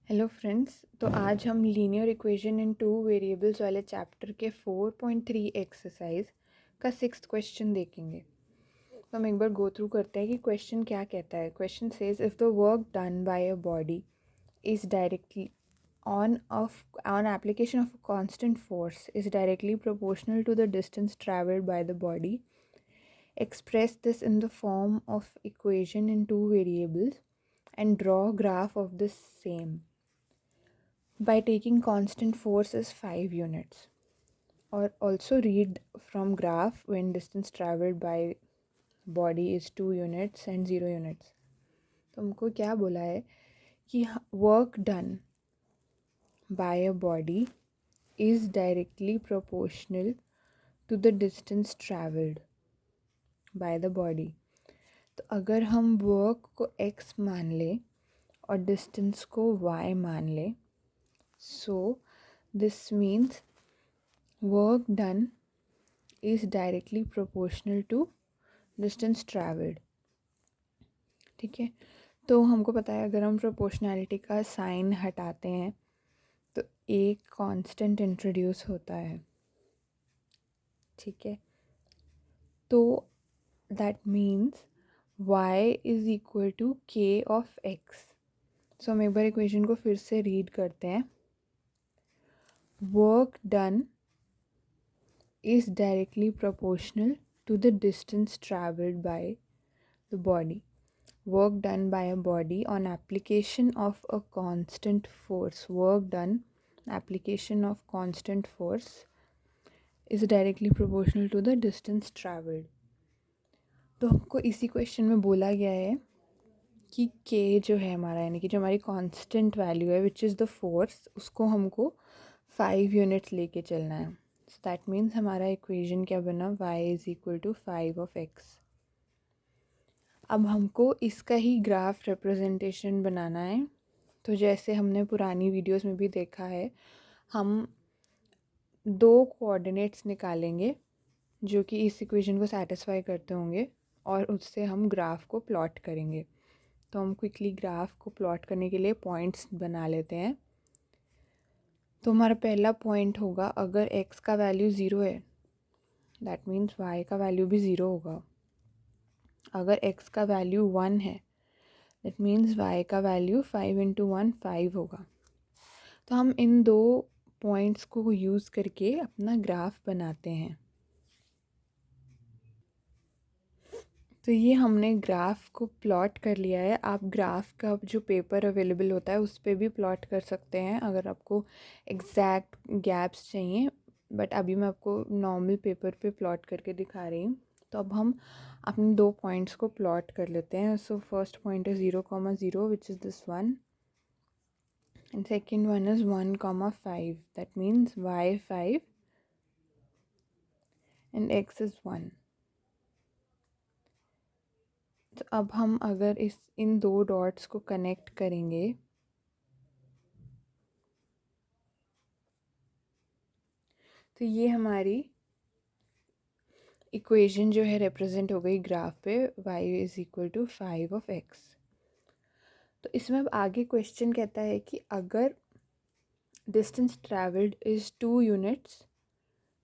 Hello friends. तो आज हम linear equation in two variables वाले चैप्टर के 4.3 एक्सरसाइज का 6th क्वेश्चन देखेंगे। तो हम एक बार गो थ्रू करते हैं कि क्वेश्चन क्या कहता है। Question says if the work done by a body is directly on application of a constant force is directly proportional to the distance traveled by the body. Express this in the form of equation in two variables and draw graph of the same by taking constant force as 5 units, or also read from graph when distance traveled by body is 2 units and 0 units. तो हमको क्या बोला है कि work done by a body is directly proportional to the distance traveled by the body. तो अगर हम work को x मान लें और डिस्टेंस को y मान लें, so this means work done is directly proportional to distance traveled. ठीक है, तो हमको पता है अगर हम प्रोपोर्शनैलिटी का साइन हटाते हैं तो एक कांस्टेंट इंट्रोड्यूस होता है। ठीक है, तो that means y is equal to k of x। So हम एक बार इक्वेशन को फिर से रीड करते हैं। Work done is directly proportional to the distance traveled by the body. Work done by a body on application of a constant force. Work done application of constant force is directly proportional to the distance traveled. तो हमको इसी question में बोला गया है कि k जो है हमारा, यानी कि जो हमारी कांस्टेंट वैल्यू है विच इज़ द फोर्स, उसको हमको 5 यूनिट्स लेके चलना है। सो दैट मीन्स हमारा इक्वेशन क्या बना, y is equal to 5 of x। अब हमको इसका ही ग्राफ रिप्रेजेंटेशन बनाना है। तो जैसे हमने पुरानी वीडियोस में भी देखा है, हम दो कोऑर्डिनेट्स निकालेंगे जो कि इस इक्वेशन को सेटिस्फाई करते होंगे और उससे हम ग्राफ को प्लॉट करेंगे। तो हम क्विकली ग्राफ को प्लॉट करने के लिए पॉइंट्स बना लेते हैं। तो हमारा पहला पॉइंट होगा, अगर x का वैल्यू 0 है दैट मीन्स y का वैल्यू भी 0 होगा। अगर x का वैल्यू 1 है दैट मीन्स y का वैल्यू 5 इंटू 1 5 होगा। तो हम इन दो पॉइंट्स को यूज़ करके अपना ग्राफ बनाते हैं। तो ये हमने ग्राफ को प्लॉट कर लिया है। आप ग्राफ का जो पेपर अवेलेबल होता है उस पर भी प्लॉट कर सकते हैं अगर आपको एग्जैक्ट गैप्स चाहिए, बट अभी मैं आपको नॉर्मल पेपर पे प्लॉट करके दिखा रही हूँ। तो अब हम अपने दो पॉइंट्स को प्लॉट कर लेते हैं। सो फर्स्ट पॉइंट है 0,0 which is this one, and second one is 1,5. That means y 5 and x is 1. तो अब हम अगर इन दो डॉट्स को कनेक्ट करेंगे तो ये हमारी इक्वेशन जो है रिप्रेजेंट हो गई ग्राफ पे, y is equal to 5 of x। तो इसमें अब आगे क्वेश्चन कहता है कि अगर डिस्टेंस ट्रैवल्ड इज़ 2 यूनिट्स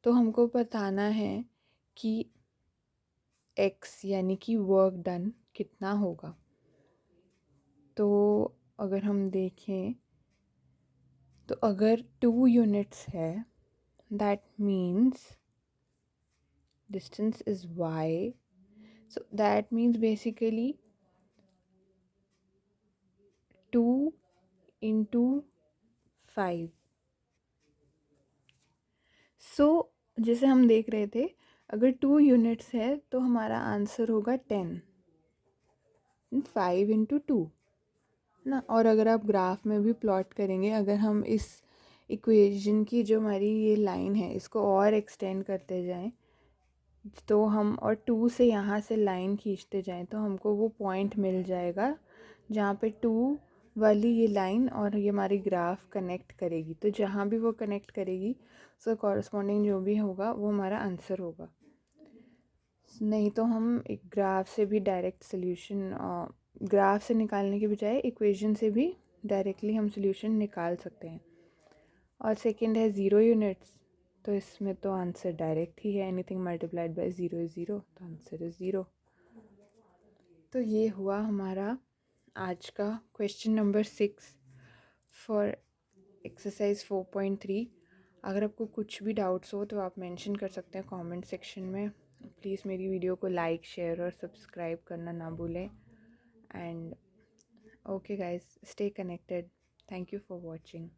तो हमको बताना है कि x यानी कि वर्क डन कितना होगा। तो अगर हम देखें तो अगर 2 यूनिट्स है that means distance is y, so that means basically 2 into 5। सो जैसे हम देख रहे थे अगर 2 यूनिट्स है तो हमारा आंसर होगा 10, 5 इंटू 2 ना। और अगर आप ग्राफ में भी प्लॉट करेंगे, अगर हम इस इक्वेशन की जो हमारी ये लाइन है इसको और एक्सटेंड करते जाएं तो हम और 2 से यहाँ से लाइन खींचते जाएं तो हमको वो पॉइंट मिल जाएगा जहाँ पे 2 वाली ये लाइन और ये हमारी ग्राफ कनेक्ट करेगी। तो जहाँ भी वो कनेक्ट करेगी उसका कॉरस्पॉन्डिंग जो भी होगा वो हमारा आंसर होगा। नहीं तो हम एक ग्राफ से भी डायरेक्ट सोल्यूशन, ग्राफ से निकालने के बजाय इक्वेशन से भी डायरेक्टली हम सोल्यूशन निकाल सकते हैं। और सेकंड है 0 यूनिट्स, तो इसमें तो आंसर डायरेक्ट ही है, एनीथिंग मल्टीप्लाइड बाय 0 इज़ 0, तो आंसर इज़ 0। तो ये हुआ हमारा आज का क्वेश्चन नंबर 6 फॉर एक्सरसाइज 4.3। अगर आपको कुछ भी डाउट्स हो तो आप मेंशन कर सकते हैं कमेंट सेक्शन में। प्लीज़ मेरी वीडियो को लाइक, शेयर और सब्सक्राइब करना ना भूलें। And okay guys, stay connected. Thank you for watching.